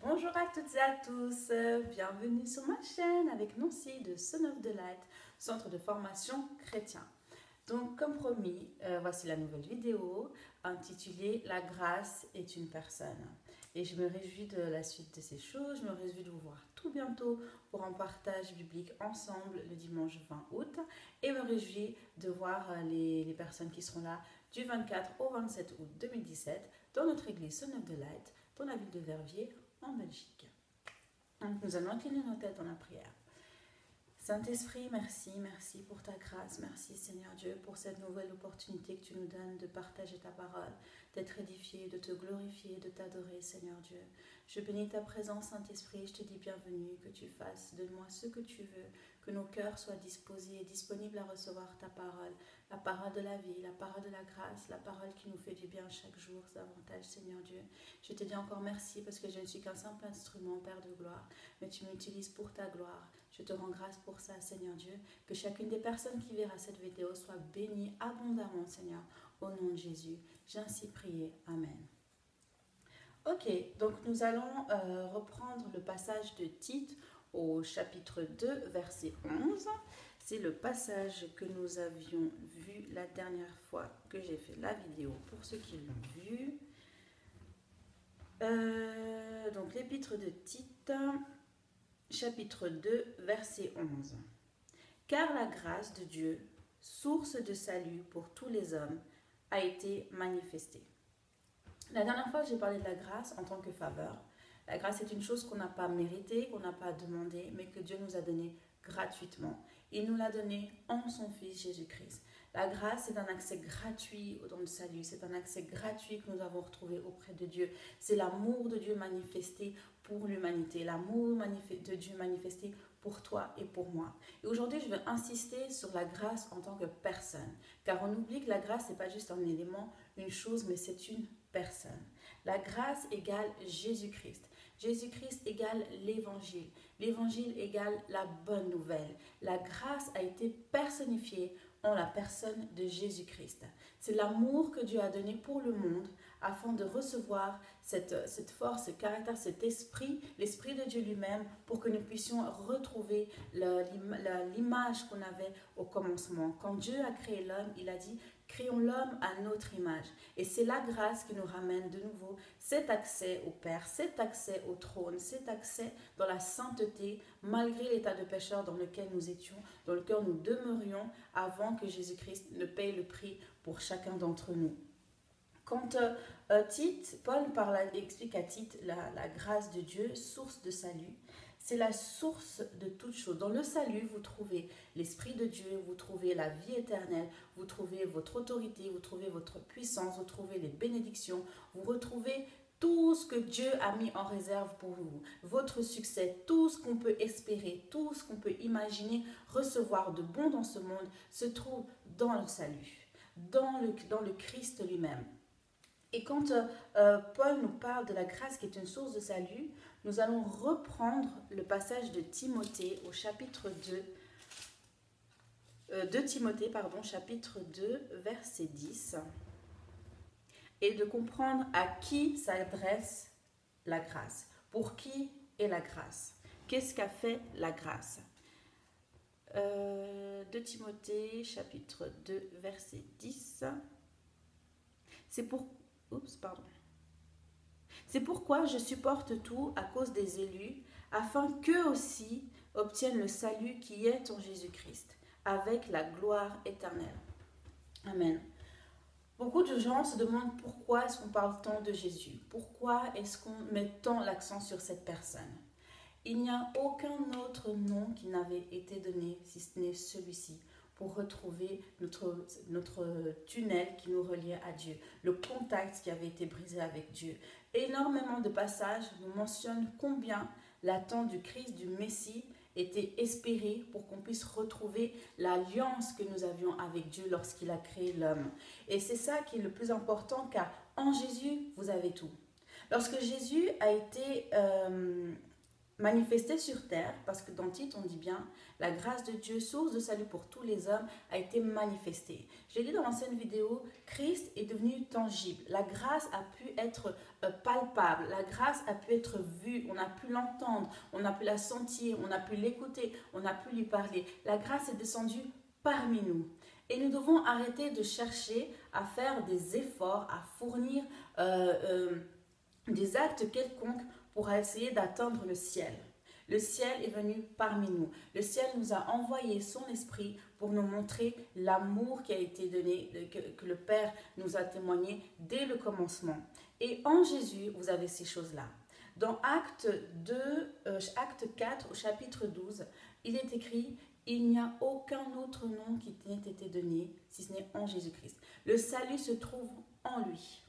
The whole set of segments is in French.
Bonjour à toutes et à tous, bienvenue sur ma chaîne avec Nancy de Son of the Light, centre de formation chrétien. Donc comme promis, voici la nouvelle vidéo intitulée La grâce est une personne. Et je me réjouis de la suite de ces choses, je me réjouis de vous voir tout bientôt pour un partage biblique ensemble le dimanche 20 août et me réjouis de voir les personnes qui seront là du 24 au 27 août 2017 dans notre église Son of the Light, dans la ville de Verviers en Belgique. Donc nous allons incliner nos têtes dans la prière. Saint-Esprit, merci, merci pour ta grâce, merci Seigneur Dieu pour cette nouvelle opportunité que tu nous donnes de partager ta parole, d'être édifié, de te glorifier, de t'adorer Seigneur Dieu. Je bénis ta présence Saint-Esprit, je te dis bienvenue, que tu fasses de moi ce que tu veux, que nos cœurs soient disposés et disponibles à recevoir ta parole, la parole de la vie, la parole de la grâce, la parole qui nous fait du bien chaque jour davantage Seigneur Dieu. Je te dis encore merci parce que je ne suis qu'un simple instrument, Père de gloire, mais tu m'utilises pour ta gloire. Je te rends grâce pour ça, Seigneur Dieu, que chacune des personnes qui verra cette vidéo soit bénie abondamment, Seigneur, au nom de Jésus. J'ai ainsi prié. Amen. Ok, donc nous allons reprendre le passage de Tite au chapitre 2, verset 11. C'est le passage que nous avions vu la dernière fois que j'ai fait la vidéo, pour ceux qui l'ont vu. Donc l'épître de Tite, chapitre 2, verset 11. Car la grâce de Dieu, source de salut pour tous les hommes, a été manifestée. La dernière fois, j'ai parlé de la grâce en tant que faveur. La grâce est une chose qu'on n'a pas méritée, qu'on n'a pas demandé, mais que Dieu nous a donnée gratuitement. Il nous l'a donnée en son Fils Jésus-Christ. La grâce, c'est un accès gratuit au don de salut. C'est un accès gratuit que nous avons retrouvé auprès de Dieu. C'est l'amour de Dieu manifesté pour l'humanité. L'amour de Dieu manifesté pour toi et pour moi. Et aujourd'hui, je veux insister sur la grâce en tant que personne. Car on oublie que la grâce, n'est pas juste un élément, une chose, mais c'est une personne. La grâce égale Jésus-Christ. Jésus-Christ égale l'évangile. L'évangile égale la bonne nouvelle. La grâce a été personnifiée en la personne de Jésus-Christ. C'est l'amour que Dieu a donné pour le monde afin de recevoir cette force, ce caractère, cet esprit, l'esprit de Dieu lui-même, pour que nous puissions retrouver l'image qu'on avait au commencement. Quand Dieu a créé l'homme, il a dit « Créons l'homme à notre image ». Et c'est la grâce qui nous ramène de nouveau cet accès au Père, cet accès au trône, cet accès dans la sainteté, malgré l'état de pécheur dans lequel nous étions, dans lequel nous demeurions avant que Jésus-Christ ne paye le prix pour chacun d'entre nous. Quand Paul explique à Tite la grâce de Dieu, source de salut, c'est la source de toute chose. Dans le salut, vous trouvez l'Esprit de Dieu, vous trouvez la vie éternelle, vous trouvez votre autorité, vous trouvez votre puissance, vous trouvez les bénédictions, vous retrouvez tout ce que Dieu a mis en réserve pour vous, votre succès, tout ce qu'on peut espérer, tout ce qu'on peut imaginer recevoir de bon dans ce monde se trouve dans le salut, dans le Christ lui-même. Et quand Paul nous parle de la grâce qui est une source de salut, nous allons reprendre le passage de Timothée au chapitre 2, chapitre 2, verset 10, et de comprendre à qui s'adresse la grâce. Pour qui est la grâce? Qu'est-ce qu'a fait la grâce? 2 Timothée, chapitre 2, verset 10. C'est pourquoi je supporte tout à cause des élus, afin qu'eux aussi obtiennent le salut qui est en Jésus-Christ, avec la gloire éternelle. Amen. Beaucoup de gens se demandent pourquoi est-ce qu'on parle tant de Jésus? Pourquoi est-ce qu'on met tant l'accent sur cette personne? Il n'y a aucun autre nom qui n'avait été donné, si ce n'est celui-ci, pour retrouver notre tunnel qui nous reliait à Dieu, le contact qui avait été brisé avec Dieu. Énormément de passages nous mentionnent combien l'attente du Christ, du Messie, était espérée pour qu'on puisse retrouver l'alliance que nous avions avec Dieu lorsqu'il a créé l'homme. Et c'est ça qui est le plus important, car en Jésus, vous avez tout. Lorsque Jésus a été manifesté sur terre, parce que dans Tite, on dit bien, la grâce de Dieu, source de salut pour tous les hommes, a été manifestée. J'ai dit dans l'ancienne vidéo, Christ est devenu tangible. La grâce a pu être palpable, la grâce a pu être vue, on a pu l'entendre, on a pu la sentir, on a pu l'écouter, on a pu lui parler. La grâce est descendue parmi nous. Et nous devons arrêter de chercher à faire des efforts, à fournir des actes quelconques pour essayer d'atteindre le ciel. Le ciel est venu parmi nous. Le ciel nous a envoyé son esprit pour nous montrer l'amour qui a été donné, que le Père nous a témoigné dès le commencement. Et en Jésus, vous avez ces choses-là. Dans Acte 4, au chapitre 12, il est écrit « Il n'y a aucun autre nom qui t'ait été donné, si ce n'est en Jésus-Christ. » Le salut se trouve en lui.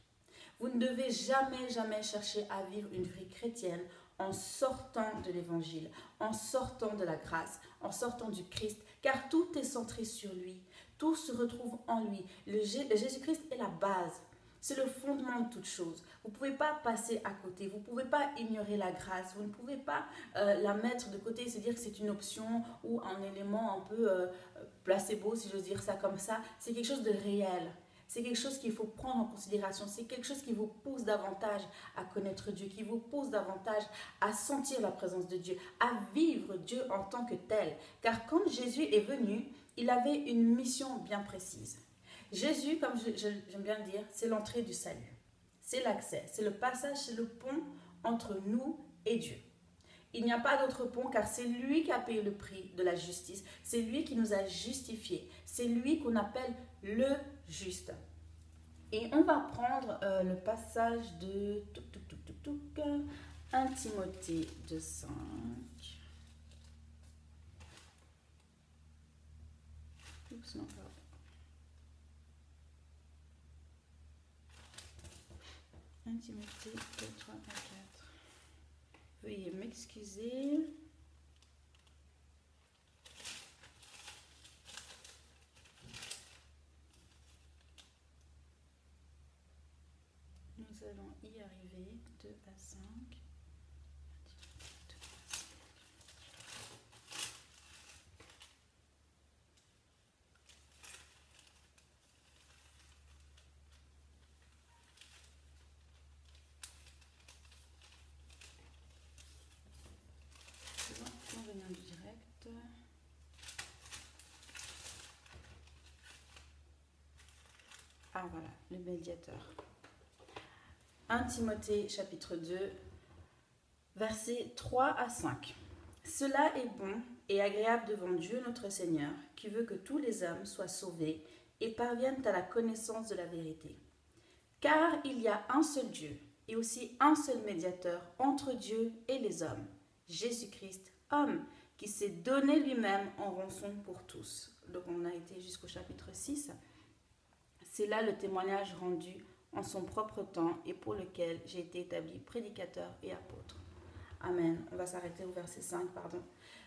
Vous ne devez jamais chercher à vivre une vie chrétienne en sortant de l'évangile, en sortant de la grâce, en sortant du Christ, car tout est centré sur lui, tout se retrouve en lui. Jésus-Christ est la base, c'est le fondement de toute chose. Vous ne pouvez pas passer à côté, vous ne pouvez pas ignorer la grâce, vous ne pouvez pas la mettre de côté et se dire que c'est une option ou un élément un peu placebo, si j'ose dire ça comme ça. C'est quelque chose de réel. C'est quelque chose qu'il faut prendre en considération. C'est quelque chose qui vous pousse davantage à connaître Dieu, qui vous pousse davantage à sentir la présence de Dieu, à vivre Dieu en tant que tel. Car quand Jésus est venu, il avait une mission bien précise. Jésus, comme j'aime bien le dire, c'est l'entrée du salut. C'est l'accès, c'est le passage, c'est le pont entre nous et Dieu. Il n'y a pas d'autre pont car c'est lui qui a payé le prix de la justice. C'est lui qui nous a justifiés. C'est lui qu'on appelle le juste. Et on va prendre le passage de 1 Timothée 2,5. Oups, non, pardon. Timothée 2, 3 à 4. Veuillez m'excuser. Nous allons y arriver. 2 à 5. Direct. Ah voilà, le médiateur. 1 Timothée chapitre 2, versets 3 à 5. Cela est bon et agréable devant Dieu notre Seigneur, qui veut que tous les hommes soient sauvés et parviennent à la connaissance de la vérité. Car il y a un seul Dieu et aussi un seul médiateur entre Dieu et les hommes, Jésus-Christ, homme, qui s'est donné lui-même en rançon pour tous. Donc on a été jusqu'au chapitre 6. C'est là le témoignage rendu en son propre temps et pour lequel j'ai été établi prédicateur et apôtre. Amen. On va s'arrêter au verset 5, pardon.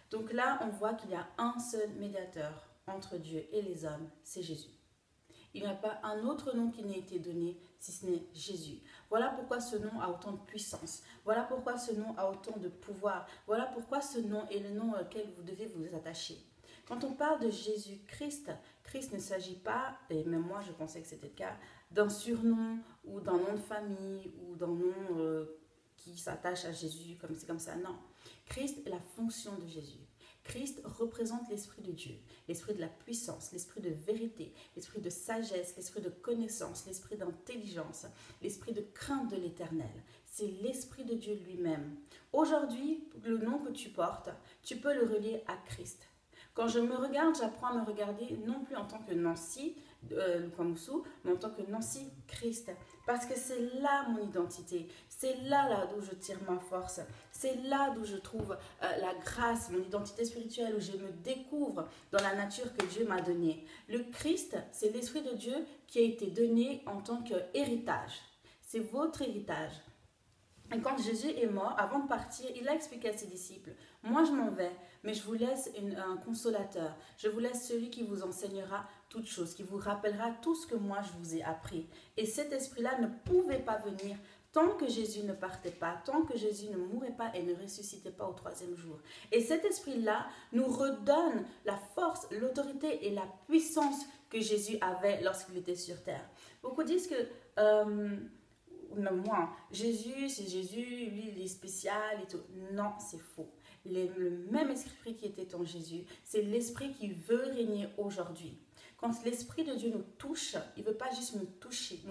Donc là, on voit qu'il y a un seul médiateur entre Dieu et les hommes, c'est Jésus. Il n'y a pas un autre nom qui n'ait été donné si ce n'est Jésus. Voilà pourquoi ce nom a autant de puissance. Voilà pourquoi ce nom a autant de pouvoir. Voilà pourquoi ce nom est le nom auquel vous devez vous attacher. Quand on parle de Jésus-Christ, Christ ne s'agit pas, et même moi je pensais que c'était le cas, d'un surnom ou d'un nom de famille ou d'un nom qui s'attache à Jésus, comme c'est comme ça. Non. Christ est la fonction de Jésus. Christ représente l'Esprit de Dieu, l'Esprit de la puissance, l'Esprit de vérité, l'Esprit de sagesse, l'Esprit de connaissance, l'Esprit d'intelligence, l'Esprit de crainte de l'Éternel. C'est l'Esprit de Dieu lui-même. Aujourd'hui, le nom que tu portes, tu peux le relier à Christ. Quand je me regarde, j'apprends à me regarder non plus en tant que Nancy, Kwamousou, mais en tant que Nancy Christ. Parce que c'est là mon identité, c'est là d'où je tire ma force, c'est là d'où je trouve la grâce, mon identité spirituelle, où je me découvre dans la nature que Dieu m'a donnée. Le Christ, c'est l'Esprit de Dieu qui a été donné en tant qu'héritage. C'est votre héritage. Et quand Jésus est mort, avant de partir, il a expliqué à ses disciples, « Moi, je m'en vais, mais je vous laisse un consolateur. Je vous laisse celui qui vous enseignera toutes choses, qui vous rappellera tout ce que moi, je vous ai appris. » Et cet esprit-là ne pouvait pas venir tant que Jésus ne partait pas, tant que Jésus ne mourait pas et ne ressuscitait pas au troisième jour. Et cet esprit-là nous redonne la force, l'autorité et la puissance que Jésus avait lorsqu'il était sur terre. Beaucoup disent que, même moi, Jésus, c'est Jésus, lui, il est spécial et tout. Non, c'est faux. Le même esprit qui était en Jésus, c'est l'esprit qui veut régner aujourd'hui. Quand l'Esprit de Dieu nous touche, il ne veut pas juste nous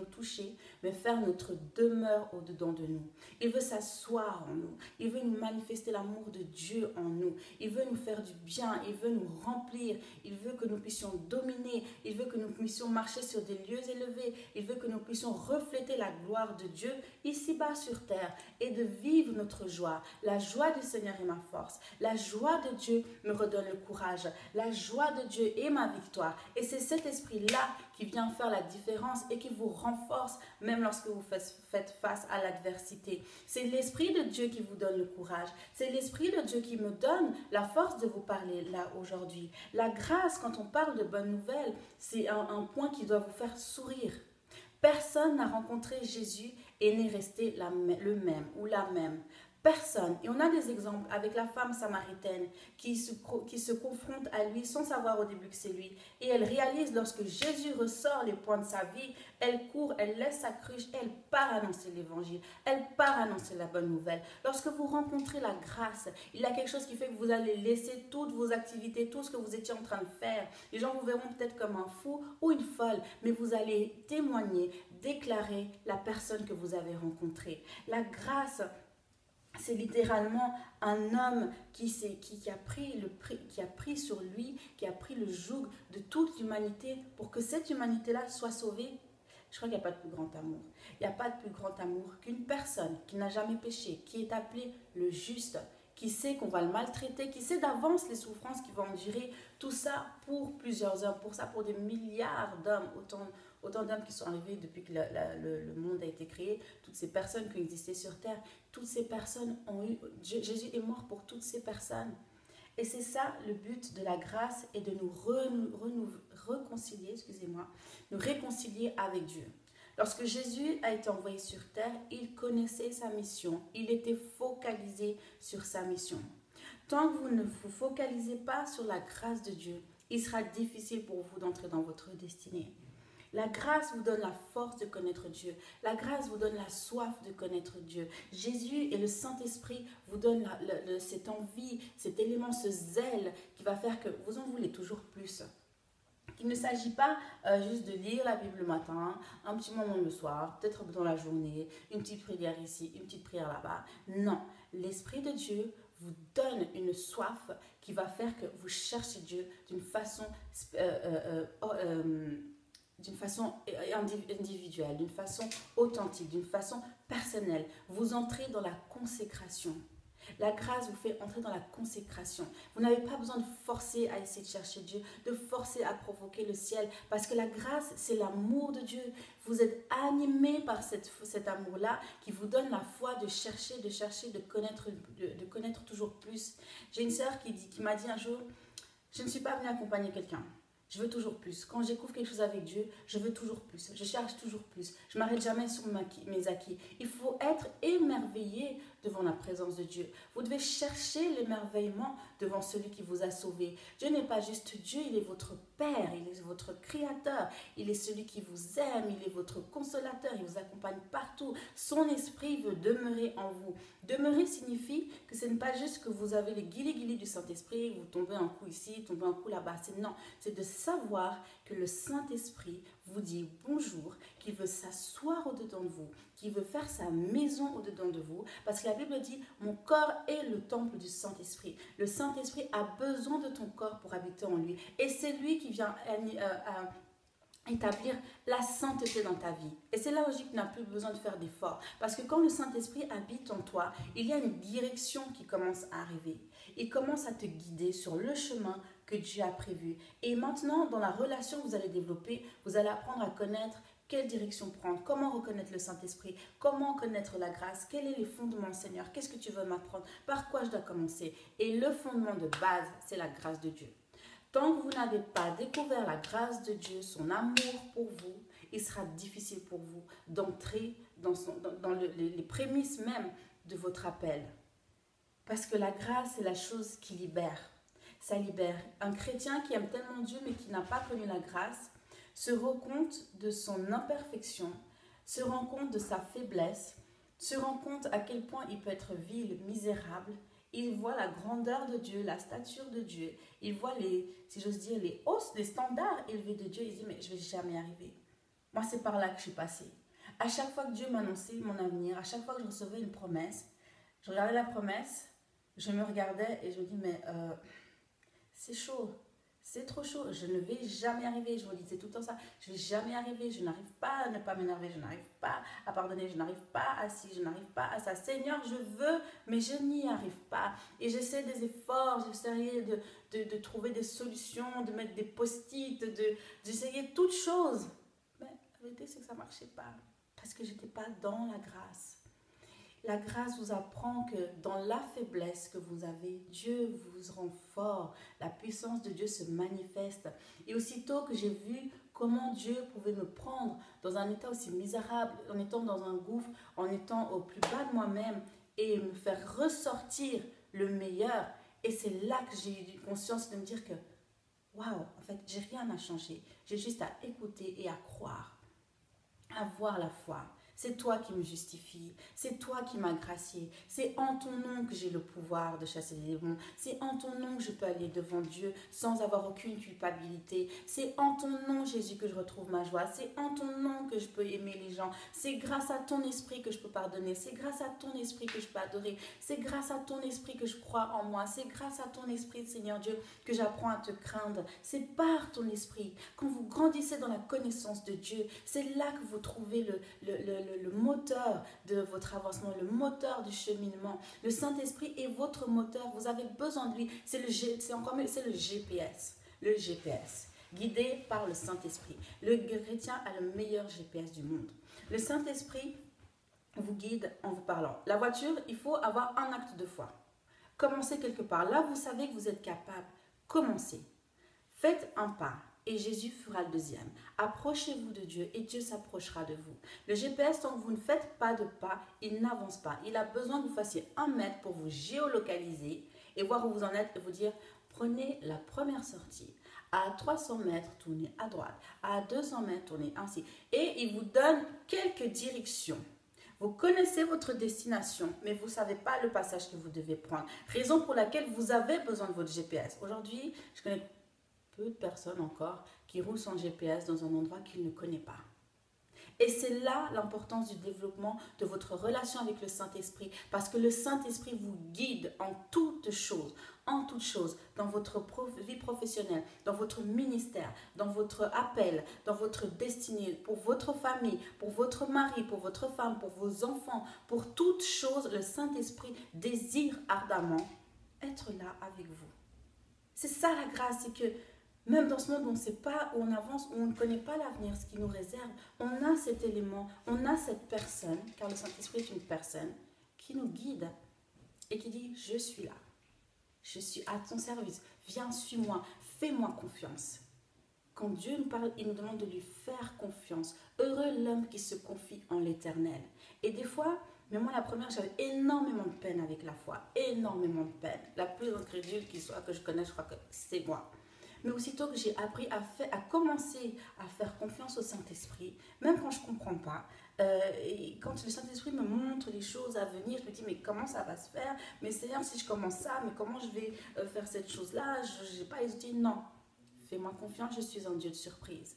toucher, mais faire notre demeure au-dedans de nous. Il veut s'asseoir en nous. Il veut nous manifester l'amour de Dieu en nous. Il veut nous faire du bien. Il veut nous remplir. Il veut que nous puissions dominer. Il veut que nous puissions marcher sur des lieux élevés. Il veut que nous puissions refléter la gloire de Dieu ici-bas sur terre et de vivre notre joie. La joie du Seigneur est ma force. La joie de Dieu me redonne le courage. La joie de Dieu est ma victoire. Et c'est cet esprit-là qui vient faire la différence et qui vous renforce même lorsque vous faites face à l'adversité. C'est l'Esprit de Dieu qui vous donne le courage. C'est l'Esprit de Dieu qui me donne la force de vous parler là aujourd'hui. La grâce, quand on parle de bonnes nouvelles, c'est un point qui doit vous faire sourire. Personne n'a rencontré Jésus et n'est resté le même ou la même. Personne. Et on a des exemples avec la femme samaritaine qui se confronte à lui sans savoir au début que c'est lui. Et elle réalise lorsque Jésus ressort les points de sa vie, elle court, elle laisse sa cruche, elle part annoncer l'évangile, elle part annoncer la bonne nouvelle. Lorsque vous rencontrez la grâce, il y a quelque chose qui fait que vous allez laisser toutes vos activités, tout ce que vous étiez en train de faire. Les gens vous verront peut-être comme un fou ou une folle, mais vous allez témoigner, déclarer la personne que vous avez rencontrée. La grâce, c'est littéralement un homme qui a pris sur lui, qui a pris le joug de toute l'humanité pour que cette humanité-là soit sauvée. Je crois qu'il n'y a pas de plus grand amour. Il n'y a pas de plus grand amour qu'une personne qui n'a jamais péché, qui est appelée le juste, qui sait qu'on va le maltraiter, qui sait d'avance les souffrances qu'il va endurer. Tout ça pour plusieurs hommes, pour des milliards d'hommes, autant d'hommes qui sont arrivés depuis que le monde a été créé, toutes ces personnes qui existaient sur terre, toutes ces personnes ont eu... Jésus est mort pour toutes ces personnes. Et c'est ça le but de la grâce, et de nous réconcilier avec Dieu. Lorsque Jésus a été envoyé sur terre, il connaissait sa mission, il était focalisé sur sa mission. Tant que vous ne vous focalisez pas sur la grâce de Dieu, il sera difficile pour vous d'entrer dans votre destinée. La grâce vous donne la force de connaître Dieu. La grâce vous donne la soif de connaître Dieu. Jésus et le Saint-Esprit vous donnent cette envie, cet élément, ce zèle qui va faire que vous en voulez toujours plus. Il ne s'agit pas juste de lire la Bible le matin, un petit moment le soir, peut-être dans la journée, une petite prière ici, une petite prière là-bas. Non, l'Esprit de Dieu vous donne une soif qui va faire que vous cherchez Dieu d'une façon individuelle, d'une façon authentique, d'une façon personnelle. Vous entrez dans la consécration. La grâce vous fait entrer dans la consécration. Vous n'avez pas besoin de forcer à essayer de chercher Dieu, de forcer à provoquer le ciel, parce que la grâce, c'est l'amour de Dieu. Vous êtes animé par cet amour-là qui vous donne la foi de chercher, de connaître toujours plus. J'ai une sœur qui m'a dit un jour, je ne suis pas venue accompagner quelqu'un. Je veux toujours plus. Quand je découvre quelque chose avec Dieu, je veux toujours plus. Je cherche toujours plus. Je ne m'arrête jamais sur mes acquis. Il faut être émerveillé devant la présence de Dieu. Vous devez chercher l'émerveillement devant celui qui vous a sauvé. Dieu n'est pas juste Dieu, il est votre Père, il est votre Créateur, il est celui qui vous aime, il est votre consolateur, il vous accompagne partout. Son esprit veut demeurer en vous. Demeurer signifie que ce n'est pas juste que vous avez les guilis du Saint-Esprit, vous tombez un coup ici, tombez un coup là-bas. Non, c'est de savoir que le Saint-Esprit vous dit bonjour, qu'il veut s'asseoir au-dedans de vous, qu'il veut faire sa maison au-dedans de vous, parce que la Bible dit « Mon corps est le temple du Saint-Esprit ». Le Saint-Esprit a besoin de ton corps pour habiter en lui, et c'est lui qui vient établir la sainteté dans ta vie. Et c'est là où tu n'as plus besoin de faire d'efforts, parce que quand le Saint-Esprit habite en toi, il y a une direction qui commence à arriver. Il commence à te guider sur le chemin que Dieu a prévu. Et maintenant, dans la relation que vous allez développer, vous allez apprendre à connaître quelle direction prendre, comment reconnaître le Saint-Esprit, comment connaître la grâce, quels sont les fondements, Seigneur, qu'est-ce que tu veux m'apprendre, par quoi je dois commencer. Et le fondement de base, c'est la grâce de Dieu. Tant que vous n'avez pas découvert la grâce de Dieu, son amour pour vous, il sera difficile pour vous d'entrer dans les prémices même de votre appel. Parce que la grâce est la chose qui libère. Ça libère. Un chrétien qui aime tellement Dieu mais qui n'a pas connu la grâce se rend compte de son imperfection, se rend compte de sa faiblesse, se rend compte à quel point il peut être vil, misérable. Il voit la grandeur de Dieu, la stature de Dieu. Il voit si j'ose dire, les standards élevés de Dieu. Il dit, mais je ne vais jamais y arriver. Moi, c'est par là que je suis passée. À chaque fois que Dieu m'annonçait mon avenir, à chaque fois que je recevais une promesse, je regardais la promesse, je me regardais et je me dis, mais c'est chaud. C'est trop chaud, je ne vais jamais arriver. Je me disais tout le temps ça, je ne vais jamais arriver, je n'arrive pas à ne pas m'énerver, je n'arrive pas à pardonner, je n'arrive pas à ci, je n'arrive pas à ça. Seigneur, je veux, mais je n'y arrive pas. Et j'essaie des efforts, j'essayais de trouver des solutions, de mettre des post-it, d'essayer toutes choses. Mais la vérité, c'est que ça ne marchait pas, parce que je n'étais pas dans la grâce. La grâce vous apprend que dans la faiblesse que vous avez, Dieu vous rend fort. La puissance de Dieu se manifeste. Et aussitôt que j'ai vu comment Dieu pouvait me prendre dans un état aussi misérable, en étant dans un gouffre, en étant au plus bas de moi-même et me faire ressortir le meilleur. Et c'est là que j'ai eu conscience de me dire que, waouh, en fait, j'ai rien à changer. J'ai juste à écouter et à croire, à avoir la foi. C'est toi qui me justifie, c'est toi qui m'as gracié, c'est en ton nom que j'ai le pouvoir de chasser les démons, c'est en ton nom que je peux aller devant Dieu sans avoir aucune culpabilité, c'est en ton nom Jésus que je retrouve ma joie, c'est en ton nom que je peux aimer les gens, c'est grâce à ton esprit que je peux pardonner, c'est grâce à ton esprit que je peux adorer, c'est grâce à ton esprit que je crois en moi, c'est grâce à ton esprit Seigneur Dieu que j'apprends à te craindre, c'est par ton esprit, quand vous grandissez dans la connaissance de Dieu, c'est là que vous trouvez le moteur de votre avancement, le moteur du cheminement. Le Saint-Esprit est votre moteur. Vous avez besoin de lui. C'est le GPS. Le GPS. Guidé par le Saint-Esprit. Le chrétien a le meilleur GPS du monde. Le Saint-Esprit vous guide en vous parlant. La voiture, il faut avoir un acte de foi. Commencez quelque part. Là, vous savez que vous êtes capable. Commencez. Faites un pas. Et Jésus fera le deuxième. Approchez-vous de Dieu et Dieu s'approchera de vous. Le GPS, tant que vous ne faites pas de pas, il n'avance pas. Il a besoin que vous fassiez 1 mètre pour vous géolocaliser et voir où vous en êtes et vous dire, prenez la première sortie. À 300 mètres, tournez à droite. À 200 mètres, tournez ainsi. Et il vous donne quelques directions. Vous connaissez votre destination, mais vous ne savez pas le passage que vous devez prendre. Raison pour laquelle vous avez besoin de votre GPS. Aujourd'hui, je connais peu de personnes encore qui roulent sans GPS dans un endroit qu'ils ne connaissent pas. Et c'est là l'importance du développement de votre relation avec le Saint-Esprit, parce que le Saint-Esprit vous guide en toutes choses, dans votre vie professionnelle, dans votre ministère, dans votre appel, dans votre destinée, pour votre famille, pour votre mari, pour votre femme, pour vos enfants, pour toutes choses, le Saint-Esprit désire ardemment être là avec vous. C'est ça la grâce, c'est que même dans ce monde où on ne sait pas, où on avance, où on ne connaît pas l'avenir, ce qui nous réserve, on a cet élément, on a cette personne, car le Saint-Esprit est une personne qui nous guide et qui dit « Je suis là, je suis à ton service, viens, suis-moi, fais-moi confiance ». Quand Dieu nous parle, il nous demande de lui faire confiance. Heureux l'homme qui se confie en l'Éternel. Et des fois, mais moi la première, j'avais énormément de peine avec la foi, énormément de peine. La plus incrédule qui soit que je connais, je crois que c'est moi. Mais aussitôt que j'ai appris à commencer à faire confiance au Saint-Esprit, même quand je ne comprends pas, et quand le Saint-Esprit me montre les choses à venir, je me dis, mais comment ça va se faire? Mais Seigneur, si je commence ça, mais comment je vais faire cette chose-là? Je n'ai pas hésité. Non, fais-moi confiance, je suis un Dieu de surprise.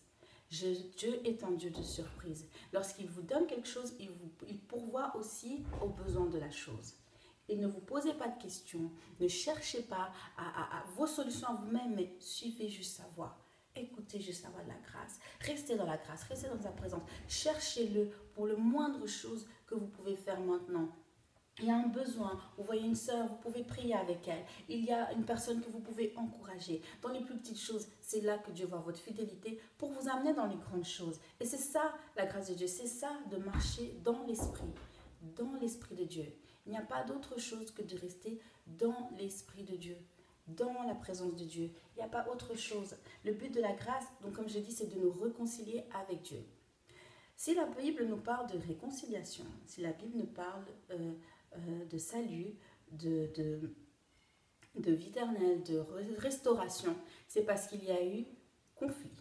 Dieu est un Dieu de surprise. Lorsqu'il vous donne quelque chose, il pourvoit aussi aux besoins de la chose. Et ne vous posez pas de questions, ne cherchez pas à vos solutions à vous-même, mais suivez juste sa voie. Écoutez juste la voix de la grâce. Restez dans la grâce, restez dans sa présence. Cherchez-le pour le moindre chose que vous pouvez faire maintenant. Il y a un besoin, vous voyez une sœur, vous pouvez prier avec elle. Il y a une personne que vous pouvez encourager. Dans les plus petites choses, c'est là que Dieu voit votre fidélité pour vous amener dans les grandes choses. Et c'est ça la grâce de Dieu, c'est ça de marcher dans l'esprit de Dieu. Il n'y a pas d'autre chose que de rester dans l'Esprit de Dieu, dans la présence de Dieu. Il n'y a pas autre chose. Le but de la grâce, donc comme je dis, c'est de nous réconcilier avec Dieu. Si la Bible nous parle de réconciliation, si la Bible nous parle de salut, de vie éternelle, de restauration, c'est parce qu'il y a eu conflit.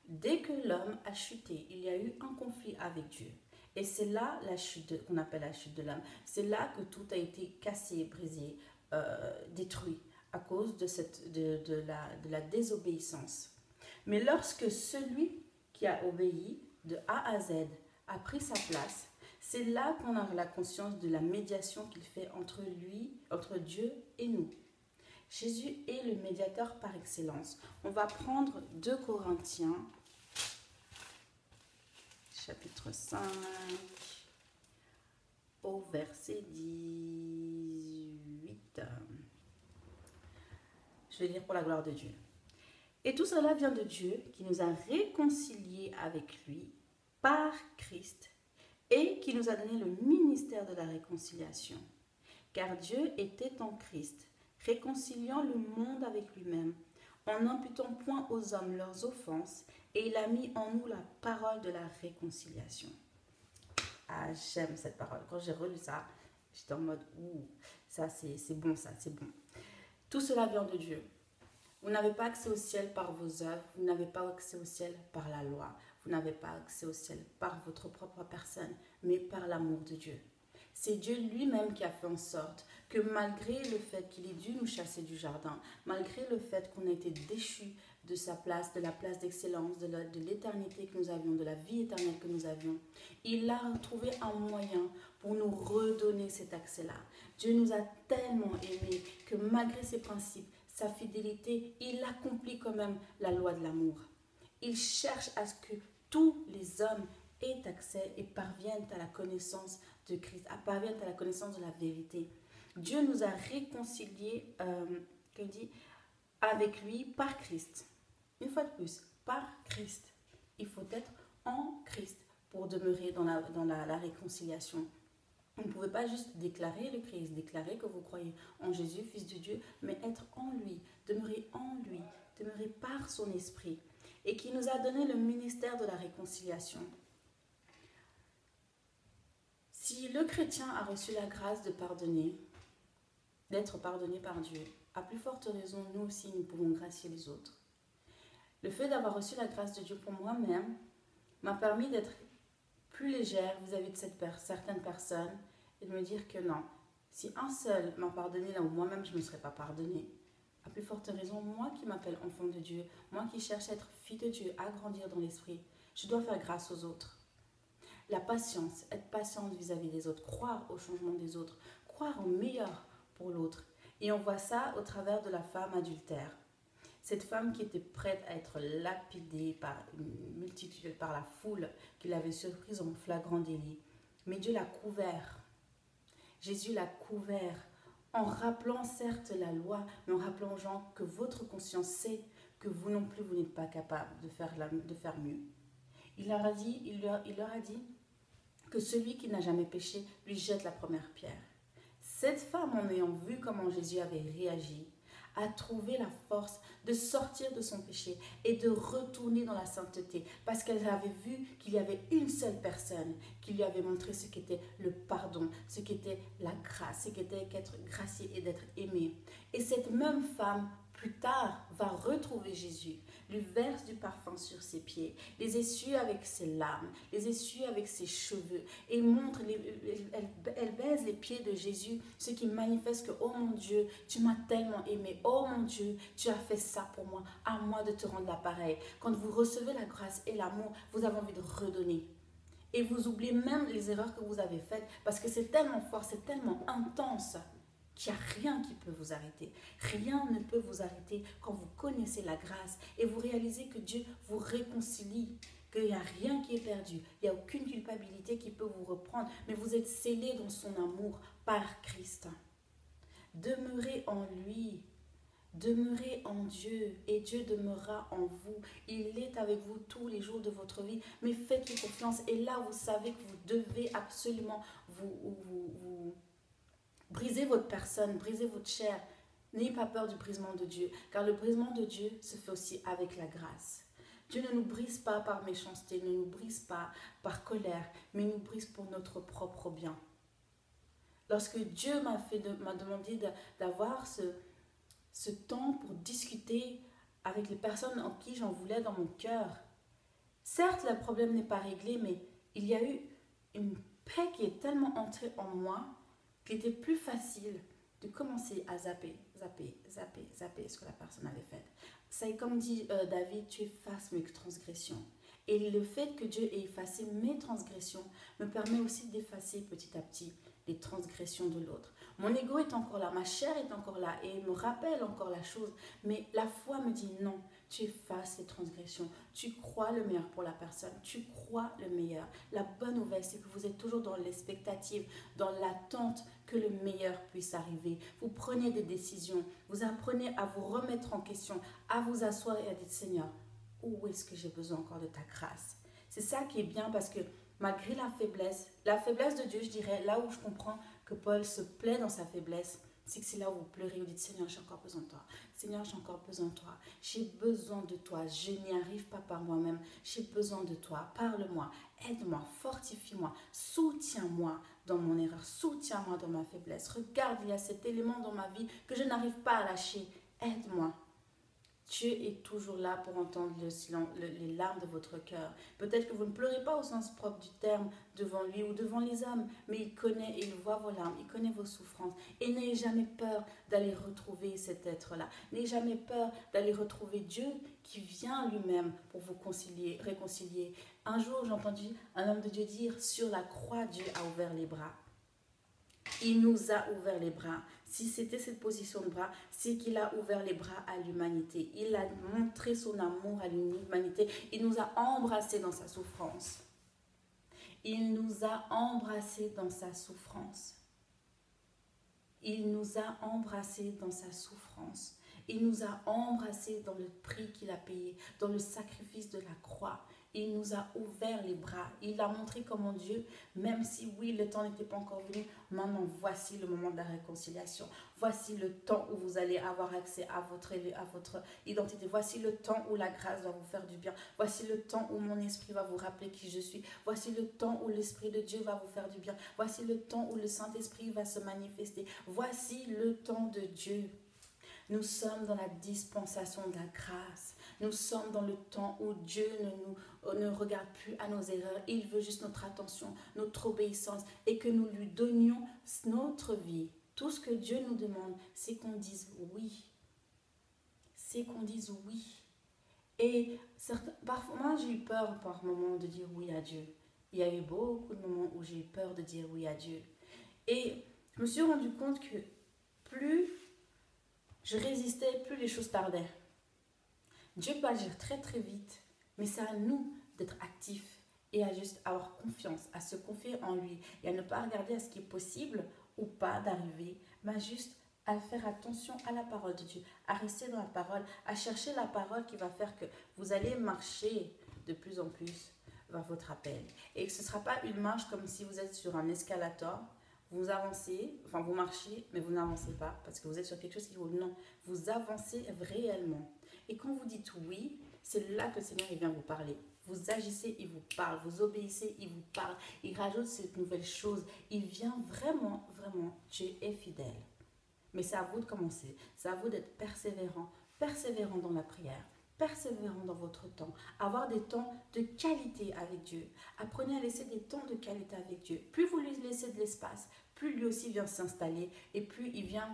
Dès que l'homme a chuté, il y a eu un conflit avec Dieu. Et c'est là la chute qu'on appelle la chute de l'homme. C'est là que tout a été cassé, brisé, détruit à cause de la désobéissance. Mais lorsque celui qui a obéi de A à Z a pris sa place, c'est là qu'on a la conscience de la médiation qu'il fait entre Dieu et nous. Jésus est le médiateur par excellence. On va prendre 2 Corinthiens, chapitre 5, au verset 18. Je vais lire pour la gloire de Dieu. Et tout cela vient de Dieu qui nous a réconciliés avec lui par Christ et qui nous a donné le ministère de la réconciliation. Car Dieu était en Christ, réconciliant le monde avec lui-même, en n'imputant point aux hommes leurs offenses, et il a mis en nous la parole de la réconciliation. Ah, j'aime cette parole. Quand j'ai relu ça, j'étais en mode, ouh, ça c'est bon, ça c'est bon. Tout cela vient de Dieu. Vous n'avez pas accès au ciel par vos œuvres, vous n'avez pas accès au ciel par la loi, vous n'avez pas accès au ciel par votre propre personne, mais par l'amour de Dieu. C'est Dieu lui-même qui a fait en sorte que malgré le fait qu'il ait dû nous chasser du jardin, malgré le fait qu'on a été déchus de sa place, de la place d'excellence, de l'éternité que nous avions, de la vie éternelle que nous avions, il a trouvé un moyen pour nous redonner cet accès-là. Dieu nous a tellement aimés que malgré ses principes, sa fidélité, il accomplit quand même la loi de l'amour. Il cherche à ce que tous les hommes aient accès et parviennent à la connaissance de Christ, parviennent à la connaissance de la vérité. Dieu nous a réconciliés avec lui par Christ. Une fois de plus, par Christ. Il faut être en Christ pour demeurer dans la réconciliation. Vous ne pouvez pas juste déclarer le Christ, déclarer que vous croyez en Jésus, Fils de Dieu, mais être en lui, demeurer par son esprit, et qui nous a donné le ministère de la réconciliation. Si le chrétien a reçu la grâce de pardonner, d'être pardonné par Dieu, à plus forte raison, nous aussi, nous pouvons gracier les autres. Le fait d'avoir reçu la grâce de Dieu pour moi-même m'a permis d'être plus légère vis-à-vis de certaines personnes et de me dire que non, si un seul m'a pardonné là où moi-même je ne me serais pas pardonné, à plus forte raison, moi qui m'appelle enfant de Dieu, moi qui cherche à être fille de Dieu, à grandir dans l'esprit, je dois faire grâce aux autres. La patience, être patiente vis-à-vis des autres, croire au changement des autres, croire au meilleur pour l'autre. Et on voit ça au travers de la femme adultère. Cette femme qui était prête à être lapidée par une multitude, par la foule qui l'avait surprise en flagrant délit. Mais Dieu l'a couvert. Jésus l'a couvert en rappelant certes la loi, mais en rappelant aux gens que votre conscience sait que vous non plus, vous n'êtes pas capable de faire mieux. Il leur a dit que celui qui n'a jamais péché lui jette la première pierre. Cette femme, en ayant vu comment Jésus avait réagi, a trouvé la force de sortir de son péché et de retourner dans la sainteté parce qu'elle avait vu qu'il y avait une seule personne qui lui avait montré ce qu'était le pardon, ce qu'était la grâce, ce qu'était d'être gracié et d'être aimé. Et cette même femme, plus tard, va retrouver Jésus, lui verse du parfum sur ses pieds, les essuie avec ses larmes, les essuie avec ses cheveux et montre, elle baise les pieds de Jésus, ce qui manifeste que, oh mon Dieu, tu m'as tellement aimé, oh mon Dieu, tu as fait ça pour moi, à moi de te rendre l'appareil. Quand vous recevez la grâce et l'amour, vous avez envie de redonner. Et vous oubliez même les erreurs que vous avez faites parce que c'est tellement fort, c'est tellement intense qu'il n'y a rien qui peut vous arrêter. Rien ne peut vous arrêter quand vous connaissez la grâce et vous réalisez que Dieu vous réconcilie, qu'il n'y a rien qui est perdu, il n'y a aucune culpabilité qui peut vous reprendre, mais vous êtes scellés dans son amour par Christ. Demeurez en lui, demeurez en Dieu et Dieu demeurera en vous. Il est avec vous tous les jours de votre vie, mais faites-lui confiance et là vous savez que vous devez absolument vous brisez votre personne, brisez votre chair. N'ayez pas peur du brisement de Dieu, car le brisement de Dieu se fait aussi avec la grâce. Dieu ne nous brise pas par méchanceté, ne nous brise pas par colère, mais nous brise pour notre propre bien. Lorsque Dieu m'a demandé d'avoir ce temps pour discuter avec les personnes en qui j'en voulais dans mon cœur, certes, le problème n'est pas réglé, mais il y a eu une paix qui est tellement entrée en moi qu'il était plus facile de commencer à zapper ce que la personne avait fait. C'est comme dit David, tu effaces mes transgressions. Et le fait que Dieu ait effacé mes transgressions me permet aussi d'effacer petit à petit les transgressions de l'autre. Mon ego est encore là, ma chair est encore là et me rappelle encore la chose, mais la foi me dit non, tu effaces les transgressions, tu crois le meilleur pour la personne, tu crois le meilleur. La bonne nouvelle, c'est que vous êtes toujours dans l'expectative, dans l'attente que le meilleur puisse arriver. Vous prenez des décisions, vous apprenez à vous remettre en question, à vous asseoir et à dire Seigneur, où est-ce que j'ai besoin encore de ta grâce? C'est ça qui est bien parce que malgré la faiblesse de Dieu, je dirais, là où je comprends que Paul se plaît dans sa faiblesse, c'est que c'est là où vous pleurez, vous dites Seigneur, j'ai encore besoin de toi. Seigneur, j'ai encore besoin de toi. J'ai besoin de toi. Je n'y arrive pas par moi-même. J'ai besoin de toi. Parle-moi, aide-moi, fortifie-moi, soutiens-moi dans mon erreur, soutiens-moi dans ma faiblesse. Regarde, il y a cet élément dans ma vie que je n'arrive pas à lâcher. Aide-moi. Dieu est toujours là pour entendre les larmes de votre cœur. Peut-être que vous ne pleurez pas au sens propre du terme devant lui ou devant les hommes, mais il connaît et il voit vos larmes, il connaît vos souffrances. Et n'ayez jamais peur d'aller retrouver cet être-là. N'ayez jamais peur d'aller retrouver Dieu qui vient lui-même pour vous réconcilier. Un jour, j'ai entendu un homme de Dieu dire, sur la croix, Dieu a ouvert les bras. Il nous a ouvert les bras. Si c'était cette position de bras, c'est qu'il a ouvert les bras à l'humanité. Il a montré son amour à l'humanité. Il nous a embrassés dans sa souffrance. Il nous a embrassés dans sa souffrance. Il nous a embrassés dans sa souffrance. Il nous a embrassés dans le prix qu'il a payé, dans le sacrifice de la croix. Il nous a ouvert les bras. Il a montré comment Dieu, même si oui, le temps n'était pas encore venu, maintenant voici le moment de la réconciliation. Voici le temps où vous allez avoir accès à votre identité. Voici le temps où la grâce va vous faire du bien. Voici le temps où mon esprit va vous rappeler qui je suis. Voici le temps où l'Esprit de Dieu va vous faire du bien. Voici le temps où le Saint-Esprit va se manifester. Voici le temps de Dieu. Nous sommes dans la dispensation de la grâce. Nous sommes dans le temps où Dieu ne regarde plus à nos erreurs. Il veut juste notre attention, notre obéissance et que nous lui donnions notre vie. Tout ce que Dieu nous demande, c'est qu'on dise oui. C'est qu'on dise oui. Et parfois, moi, j'ai eu peur par moments de dire oui à Dieu. Il y a eu beaucoup de moments où j'ai eu peur de dire oui à Dieu. Et je me suis rendu compte que plus je résistais, plus les choses tardaient. Dieu peut agir très très vite, mais c'est à nous d'être actifs et à juste avoir confiance, à se confier en lui et à ne pas regarder à ce qui est possible ou pas d'arriver, mais juste à faire attention à la parole de Dieu, à rester dans la parole, à chercher la parole qui va faire que vous allez marcher de plus en plus vers votre appel. Et que ce ne sera pas une marche comme si vous êtes sur un escalator. Vous avancez, enfin vous marchez, mais vous n'avancez pas parce que vous êtes sur quelque chose qui vous... Non, vous avancez réellement. Et quand vous dites oui, c'est là que le Seigneur il vient vous parler. Vous agissez, il vous parle. Vous obéissez, il vous parle. Il rajoute cette nouvelle chose. Il vient vraiment, vraiment. Dieu est fidèle. Mais c'est à vous de commencer. C'est à vous d'être persévérant. Persévérant dans la prière. Persévérant dans votre temps. Avoir des temps de qualité avec Dieu. Apprenez à laisser des temps de qualité avec Dieu. Plus vous lui laissez de l'espace, plus lui aussi vient s'installer et plus il vient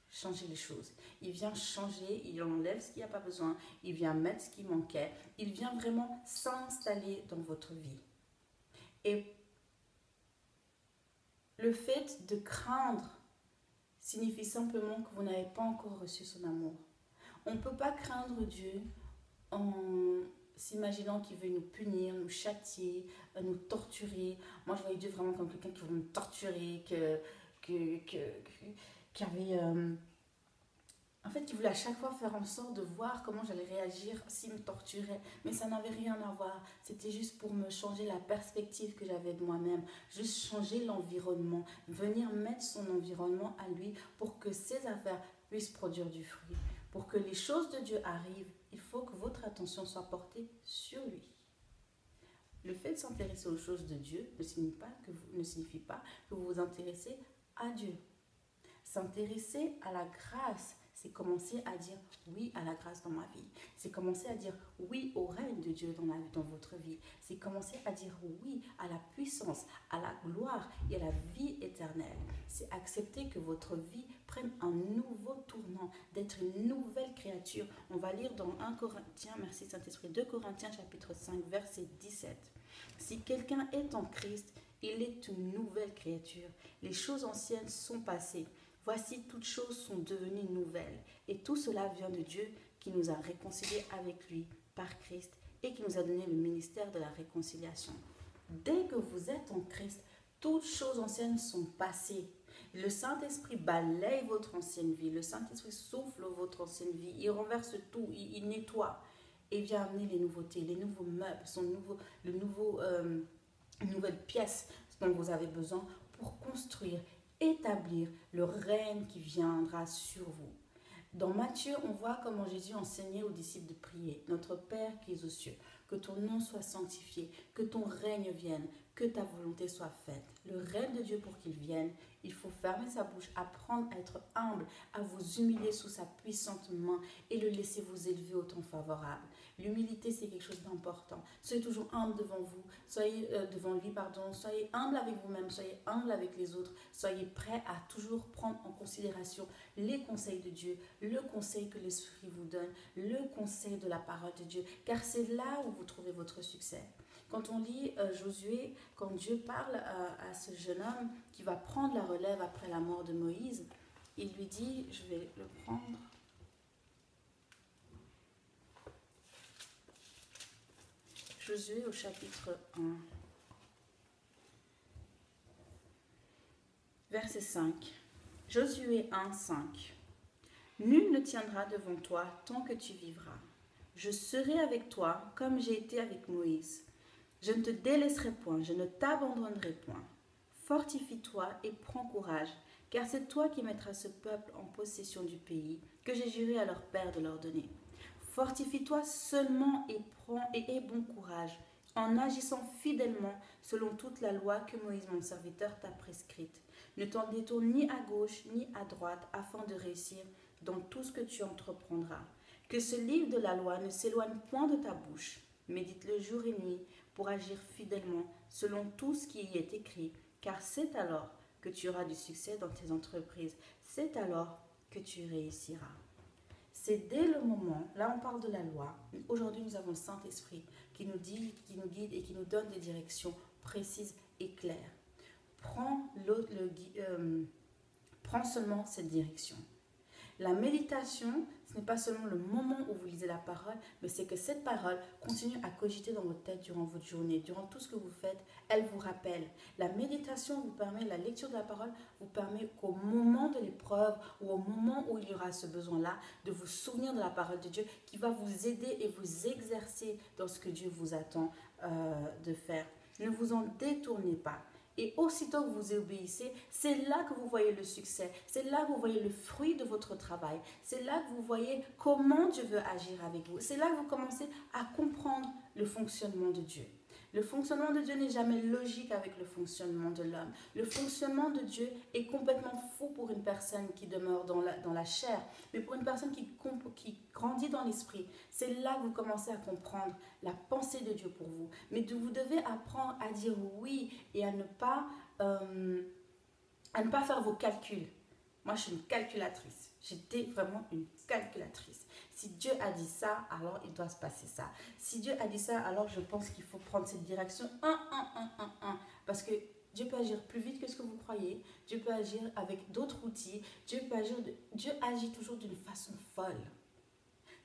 changer les choses. Il vient changer, il enlève ce qu'il n'y a pas besoin, il vient mettre ce qui manquait, il vient vraiment s'installer dans votre vie. Et le fait de craindre signifie simplement que vous n'avez pas encore reçu son amour. On ne peut pas craindre Dieu en s'imaginant qu'il veut nous punir, nous châtier, nous torturer. Moi, je voyais Dieu vraiment comme quelqu'un qui veut me torturer, qui avait... en fait, qui voulait à chaque fois faire en sorte de voir comment j'allais réagir s'il me torturait. Mais ça n'avait rien à voir. C'était juste pour me changer la perspective que j'avais de moi-même. Juste changer l'environnement. Venir mettre son environnement à lui pour que ses affaires puissent produire du fruit. Pour que les choses de Dieu arrivent, il faut que votre attention soit portée sur lui. Le fait de s'intéresser aux choses de Dieu ne signifie pas que vous vous intéressez à Dieu. S'intéresser à la grâce, c'est commencer à dire oui à la grâce dans ma vie. C'est commencer à dire oui au règne de Dieu dans votre vie. C'est commencer à dire oui à la puissance, à la gloire et à la vie éternelle. C'est accepter que votre vie prenne un nouveau tournant, d'être une nouvelle créature. On va lire dans 1 Corinthiens, merci Saint-Esprit, 2 Corinthiens chapitre 5, verset 17. Si quelqu'un est en Christ, il est une nouvelle créature. Les choses anciennes sont passées. Voici, toutes choses sont devenues nouvelles. Et tout cela vient de Dieu qui nous a réconciliés avec lui par Christ et qui nous a donné le ministère de la réconciliation. Dès que vous êtes en Christ, toutes choses anciennes sont passées. Le Saint-Esprit balaye votre ancienne vie. Le Saint-Esprit souffle votre ancienne vie. Il renverse tout, il nettoie et vient amener les nouveautés, les nouveaux meubles, une nouvelle pièce dont vous avez besoin pour construire, établir le règne qui viendra sur vous. Dans Matthieu, on voit comment Jésus enseignait aux disciples de prier. Notre Père qui es aux cieux, que ton nom soit sanctifié, que ton règne vienne, que ta volonté soit faite. Le règne de Dieu, pour qu'il vienne, il faut fermer sa bouche, apprendre à être humble, à vous humilier sous sa puissante main et le laisser vous élever au temps favorable. L'humilité, c'est quelque chose d'important. Soyez toujours humble devant vous, devant lui, soyez humble avec vous-même, soyez humble avec les autres, soyez prêts à toujours prendre en considération les conseils de Dieu, le conseil que l'Esprit vous donne, le conseil de la parole de Dieu, car c'est là où vous trouvez votre succès. Quand on lit Josué, quand Dieu parle à ce jeune homme qui va prendre la relève après la mort de Moïse, il lui dit, je vais le prendre, Josué au chapitre 1, verset 5. Josué 1, 5. Nul ne tiendra devant toi tant que tu vivras. Je serai avec toi comme j'ai été avec Moïse. Je ne te délaisserai point, je ne t'abandonnerai point. Fortifie-toi et prends courage, car c'est toi qui mettras ce peuple en possession du pays que j'ai juré à leur père de leur donner. Fortifie-toi seulement et aie bon courage, en agissant fidèlement selon toute la loi que Moïse mon serviteur t'a prescrite. Ne t'en détourne ni à gauche ni à droite afin de réussir dans tout ce que tu entreprendras. Que ce livre de la loi ne s'éloigne point de ta bouche. Médite-le jour et nuit pour agir fidèlement selon tout ce qui y est écrit, car c'est alors que tu auras du succès dans tes entreprises. C'est alors que tu réussiras. C'est dès le moment, là on parle de la loi, aujourd'hui nous avons le Saint-Esprit qui nous guide et qui nous donne des directions précises et claires. Prends seulement cette direction. La méditation, ce n'est pas seulement le moment où vous lisez la parole, mais c'est que cette parole continue à cogiter dans votre tête durant votre journée, durant tout ce que vous faites, elle vous rappelle. La méditation vous permet, la lecture de la parole vous permet qu'au moment de l'épreuve ou au moment où il y aura ce besoin-là, de vous souvenir de la parole de Dieu qui va vous aider et vous exercer dans ce que Dieu vous attend de faire. Ne vous en détournez pas. Et aussitôt que vous obéissez, c'est là que vous voyez le succès, c'est là que vous voyez le fruit de votre travail, c'est là que vous voyez comment Dieu veut agir avec vous, c'est là que vous commencez à comprendre le fonctionnement de Dieu. Le fonctionnement de Dieu n'est jamais logique avec le fonctionnement de l'homme. Le fonctionnement de Dieu est complètement fou pour une personne qui demeure dans la chair. Mais pour une personne qui grandit dans l'esprit, c'est là que vous commencez à comprendre la pensée de Dieu pour vous. Mais vous devez apprendre à dire oui et à ne pas faire vos calculs. Moi, je suis une calculatrice. J'étais vraiment une calculatrice. Si Dieu a dit ça, alors il doit se passer ça. Si Dieu a dit ça, alors je pense qu'il faut prendre cette direction. Parce que Dieu peut agir plus vite que ce que vous croyez. Dieu peut agir avec d'autres outils. Dieu agit toujours d'une façon folle.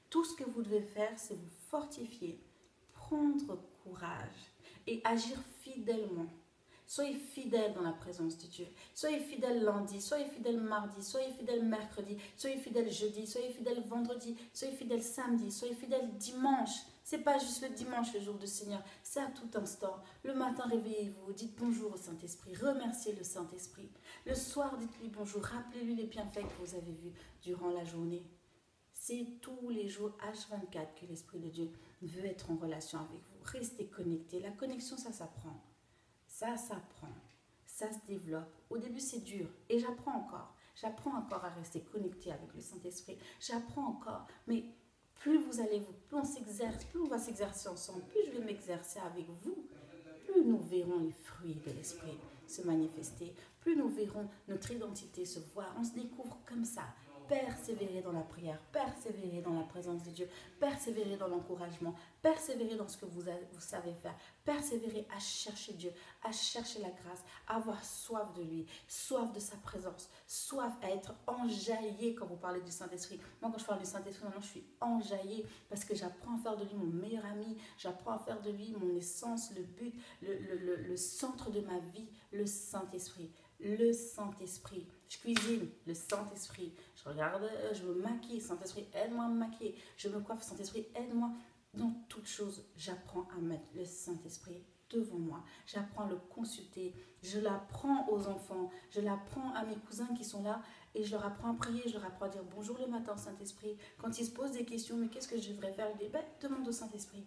Tout ce que vous devez faire, c'est vous fortifier, prendre courage et agir fidèlement. Soyez fidèles dans la présence de Dieu. Soyez fidèles lundi, soyez fidèles mardi, soyez fidèles mercredi, soyez fidèles jeudi, soyez fidèles vendredi, soyez fidèles samedi, soyez fidèles dimanche. Ce n'est pas juste le dimanche, le jour du Seigneur, c'est à tout instant. Le matin, réveillez-vous, dites bonjour au Saint-Esprit, remerciez le Saint-Esprit. Le soir, dites-lui bonjour, rappelez-lui les bienfaits que vous avez vus durant la journée. C'est tous les jours, H24, que l'Esprit de Dieu veut être en relation avec vous. Restez connectés. La connexion, ça s'apprend. Ça s'apprend. Ça se développe. Au début, c'est dur. Et j'apprends encore. J'apprends encore à rester connecté avec le Saint-Esprit. J'apprends encore. Mais plus vous allez, plus on s'exerce, plus on va s'exercer ensemble, plus je vais m'exercer avec vous, plus nous verrons les fruits de l'Esprit se manifester, plus nous verrons notre identité se voir. On se découvre comme ça. Persévérer dans la prière, persévérer dans la présence de Dieu, persévérer dans l'encouragement, persévérer dans ce que vous savez faire, persévérer à chercher Dieu, à chercher la grâce, à avoir soif de lui, soif de sa présence, soif à être enjaillé quand vous parlez du Saint-Esprit. Moi, quand je parle du Saint-Esprit, maintenant, je suis enjaillée parce que j'apprends à faire de lui mon meilleur ami, j'apprends à faire de lui mon essence, le but, le centre de ma vie, le Saint-Esprit. Le Saint-Esprit. Je cuisine, le Saint-Esprit. Je regarde, je me maquille, Saint-Esprit, aide-moi à me maquiller. Je me coiffe, Saint-Esprit, aide-moi. Dans toutes choses, j'apprends à mettre le Saint-Esprit devant moi. J'apprends à le consulter. Je l'apprends aux enfants. Je l'apprends à mes cousins qui sont là. Et je leur apprends à prier. Je leur apprends à dire bonjour le matin, Saint-Esprit. Quand ils se posent des questions, mais qu'est-ce que je devrais faire? Je dis, demande au Saint-Esprit.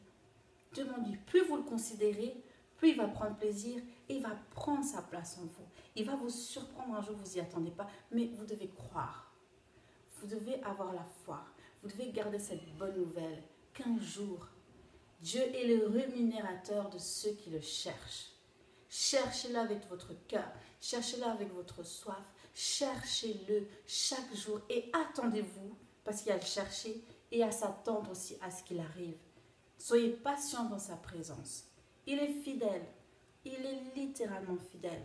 Demande-lui. Plus vous le considérez, plus il va prendre plaisir et il va prendre sa place en vous. Il va vous surprendre un jour, vous n'y attendez pas, mais vous devez croire. Vous devez avoir la foi. Vous devez garder cette bonne nouvelle qu'un jour, Dieu est le rémunérateur de ceux qui le cherchent. Cherchez-le avec votre cœur, cherchez-le avec votre soif, cherchez-le chaque jour et attendez-vous, parce qu'il y a à le chercher et à s'attendre aussi à ce qu'il arrive. Soyez patient dans sa présence. Il est fidèle. Il est littéralement fidèle.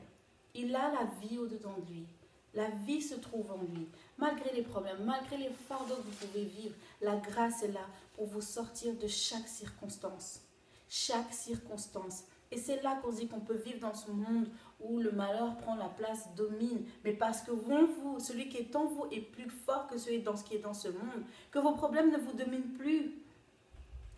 Il a la vie au-dedans de lui. La vie se trouve en lui. Malgré les problèmes, malgré les fardeaux que vous pouvez vivre, la grâce est là pour vous sortir de chaque circonstance. Chaque circonstance. Et c'est là qu'on dit qu'on peut vivre dans ce monde où le malheur prend la place, domine. Mais parce que vous, celui qui est en vous est plus fort que celui qui est dans ce monde. Que vos problèmes ne vous dominent plus.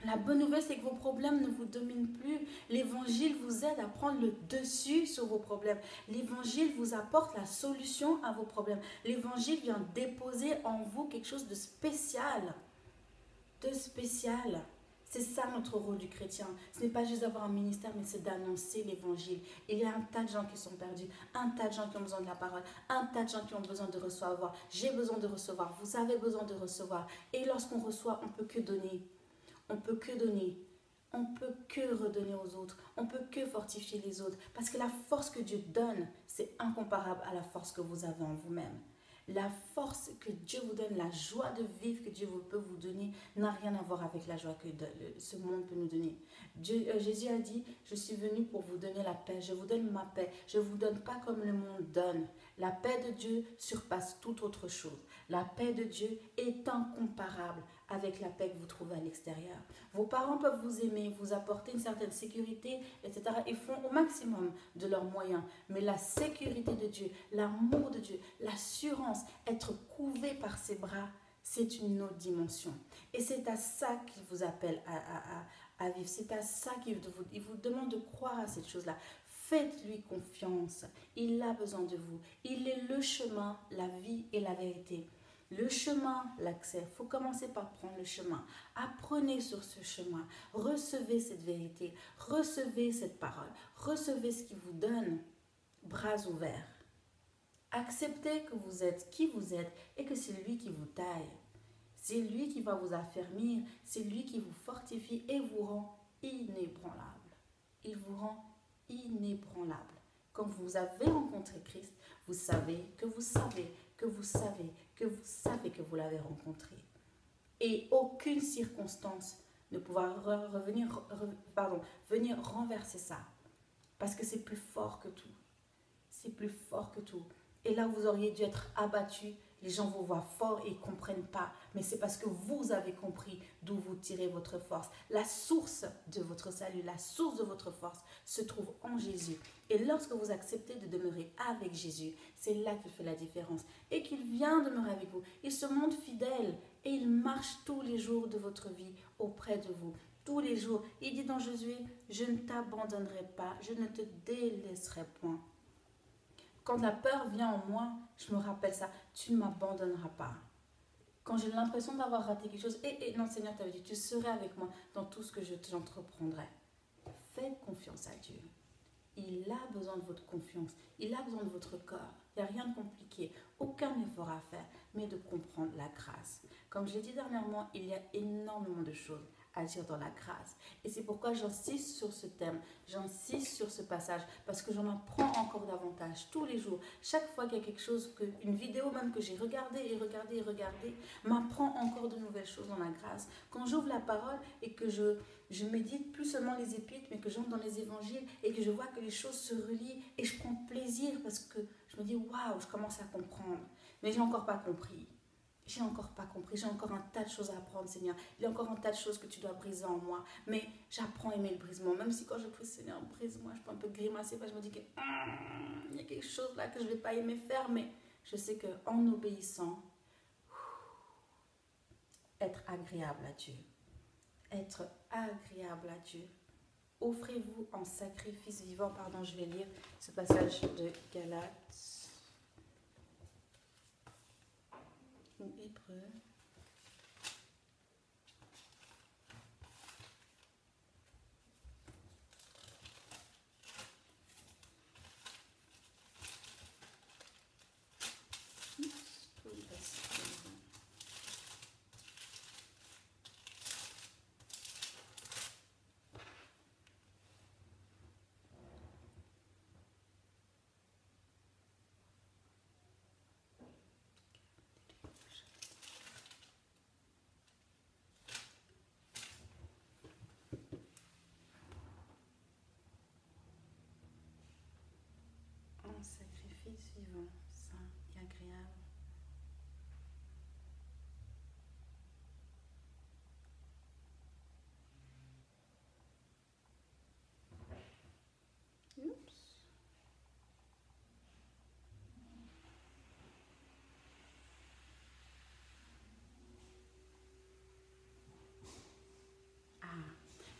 La bonne nouvelle, c'est que vos problèmes ne vous dominent plus. L'évangile vous aide à prendre le dessus sur vos problèmes. L'évangile vous apporte la solution à vos problèmes. L'évangile vient déposer en vous quelque chose de spécial. De spécial. C'est ça notre rôle du chrétien. Ce n'est pas juste d'avoir un ministère, mais c'est d'annoncer l'évangile. Il y a un tas de gens qui sont perdus, un tas de gens qui ont besoin de la parole, un tas de gens qui ont besoin de recevoir. J'ai besoin de recevoir, vous avez besoin de recevoir. Et lorsqu'on reçoit, on ne peut que donner. On ne peut que donner. On ne peut que redonner aux autres. On ne peut que fortifier les autres. Parce que la force que Dieu donne, c'est incomparable à la force que vous avez en vous-même. La force que Dieu vous donne, la joie de vivre que Dieu peut vous donner, n'a rien à voir avec la joie que ce monde peut nous donner. Jésus a dit, je suis venu pour vous donner la paix. Je vous donne ma paix. Je ne vous donne pas comme le monde donne. La paix de Dieu surpasse toute autre chose. La paix de Dieu est incomparable avec la paix que vous trouvez à l'extérieur. Vos parents peuvent vous aimer, vous apporter une certaine sécurité, etc. Ils font au maximum de leurs moyens. Mais la sécurité de Dieu, l'amour de Dieu, l'assurance, être couvé par ses bras, c'est une autre dimension. Et c'est à ça qu'il vous appelle à vivre. C'est à ça qu'il vous demande de croire à cette chose-là. Faites-lui confiance. Il a besoin de vous. Il est le chemin, la vie et la vérité. Le chemin, l'accès, il faut commencer par prendre le chemin. Apprenez sur ce chemin. Recevez cette vérité. Recevez cette parole. Recevez ce qu'il vous donne. Bras ouverts. Acceptez que vous êtes qui vous êtes et que c'est lui qui vous taille. C'est lui qui va vous affermir. C'est lui qui vous fortifie et vous rend inébranlable. Il vous rend inébranlable. Quand vous avez rencontré Christ, vous savez que vous savez que vous savez que vous savez que vous l'avez rencontré. Et aucune circonstance ne pourra venir renverser ça. Parce que c'est plus fort que tout. C'est plus fort que tout. Et là, vous auriez dû être abattu. Les gens vous voient fort et ne comprennent pas. Mais c'est parce que vous avez compris d'où vous tirez votre force. La source de votre salut, la source de votre force se trouve en Jésus. Et lorsque vous acceptez de demeurer avec Jésus, c'est là qu'il fait la différence. Et qu'il vient demeurer avec vous. Il se montre fidèle et il marche tous les jours de votre vie auprès de vous. Tous les jours. Il dit dans Josué, je ne t'abandonnerai pas, je ne te délaisserai point. Quand la peur vient en moi, je me rappelle ça, tu ne m'abandonneras pas. quand j'ai l'impression d'avoir raté quelque chose, et non Seigneur, tu avais dit, tu serais avec moi dans tout ce que j'entreprendrai. Faites confiance à Dieu. Il a besoin de votre confiance, il a besoin de votre corps. Il n'y a rien de compliqué, aucun effort à faire, mais de comprendre la grâce. Comme je l'ai dit dernièrement, il y a énormément de choses à dire dans la grâce. Et c'est pourquoi j'insiste sur ce thème, j'insiste sur ce passage, parce que j'en apprends encore davantage tous les jours. Chaque fois qu'il y a quelque chose, une vidéo même que j'ai regardée et regardée et regardée, m'apprend encore de nouvelles choses dans la grâce. Quand j'ouvre la parole et que je médite plus seulement les épîtres, mais que j'entre dans les évangiles et que je vois que les choses se relient et je prends plaisir parce que je me dis waouh, je commence à comprendre. Mais j'ai encore pas compris. J'ai encore pas compris, j'ai encore un tas de choses à apprendre, Seigneur. Il y a encore un tas de choses que tu dois briser en moi. Mais j'apprends à aimer le brisement. Même si quand je prie, Seigneur, brise-moi, je peux un peu grimacer parce que je me dis qu'il y a quelque chose là que je ne vais pas aimer faire. Mais je sais qu'en obéissant, être agréable à Dieu. Être agréable à Dieu. Offrez-vous en sacrifice vivant. Pardon, je vais lire ce passage de Galates. Ou Hébreux. Sacrifice vivant, saint et agréable. Oups.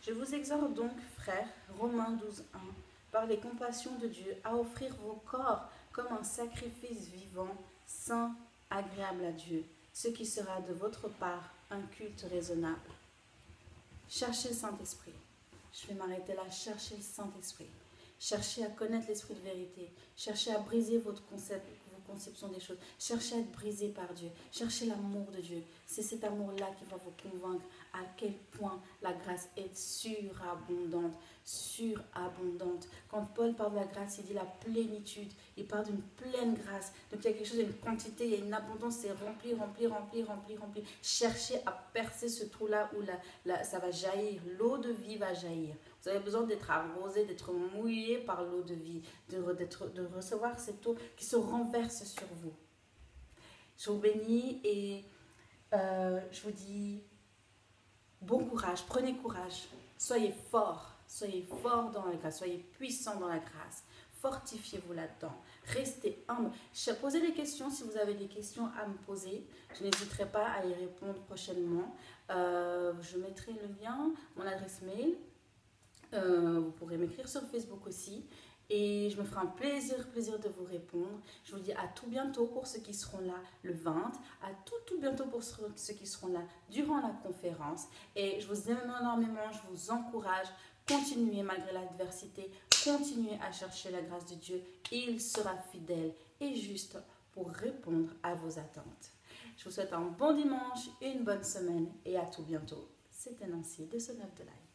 Je vous exhorte donc, frères, Romains 12:1, par les compassions de Dieu, à offrir vos corps comme un sacrifice vivant, saint, agréable à Dieu, ce qui sera de votre part un culte raisonnable. Cherchez le Saint-Esprit. Je vais m'arrêter là. Cherchez le Saint-Esprit. Cherchez à connaître l'esprit de vérité. Cherchez à briser vos conceptions des choses. Cherchez à être brisé par Dieu. Cherchez l'amour de Dieu. C'est cet amour-là qui va vous convaincre à quel point la grâce est surabondante. Surabondante. Quand Paul parle de la grâce, il dit la plénitude. Il parle d'une pleine grâce. Donc il y a quelque chose, il y a une quantité, il y a une abondance. C'est rempli, rempli, rempli, rempli, rempli. Cherchez à percer ce trou-là où ça va jaillir. L'eau de vie va jaillir. Vous avez besoin d'être arrosé, d'être mouillé par l'eau de vie, de recevoir cette eau qui se renverse sur vous. Je vous bénis et je vous dis bon courage, prenez courage, soyez forts dans la grâce, soyez puissants dans la grâce, fortifiez-vous là-dedans, restez humble. Posez des questions si vous avez des questions à me poser, je n'hésiterai pas à y répondre prochainement. Je mettrai le lien, mon adresse mail. Vous pourrez m'écrire sur Facebook aussi et je me ferai un plaisir de vous répondre. Je vous dis à tout bientôt pour ceux qui seront là le 20, à tout bientôt pour ceux qui seront là durant la conférence et je vous aime énormément, je vous encourage, continuez malgré l'adversité, continuez à chercher la grâce de Dieu, il sera fidèle et juste pour répondre à vos attentes. Je vous souhaite un bon dimanche, une bonne semaine et à tout bientôt. C'était Nancy de ce 9 de Live.